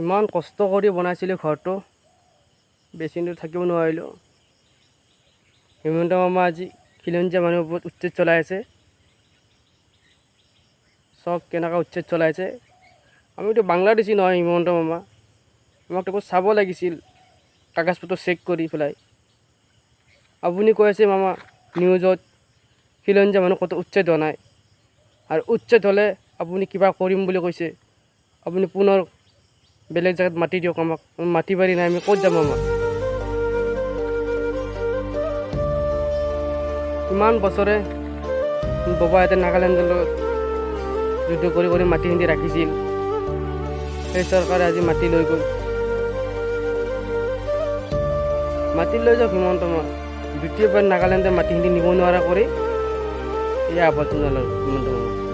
ইমান কষ্ট কৰি বনাইছিলোঁ ঘৰটো, বেছি দিন থাকিব নোৱাৰিলোঁ। হিমন্ত মামা আজি খিলঞ্জীয়া মানুহৰ ওপৰত উচ্ছেদ চলাই আছে। চব কেনেকুৱা উচ্ছেদ চলাইছে। আমিতো বাংলাদেশী নহয় হিমন্ত মামা, আমাক একো চাব লাগিছিল কাগজ পত্ৰ চেক কৰি পেলাই। আপুনি কৈ আছে মামা নিউজত খিলঞ্জীয়া মানুহ ক'তো উচ্ছেদ হোৱা নাই, আৰু উচ্ছেদ হ'লে আপুনি কিবা কৰিম বুলি কৈছে। আপুনি পুনৰ বেলেগ জেগাত মাতি দিয়ক আমাক, মাটি বাৰী নাই, আমি ক'ত যাম মামা? ইমান বছৰে বাবাহঁতে নাগালেণ্ডৰ লগত যুদ্ধ কৰি কৰি মাটিখিনি ৰাখিছিল, সেই চৰকাৰে আজি মাটি লৈ গ'ল। মাটি লৈ যাওক হিমন্ত মামা, দ্বিতীয়বাৰ নাগালেণ্ডে মাটিখিনি নিব নোৱাৰা কৰি এয়া আৱৰ্জনা হিমন্ত মামা।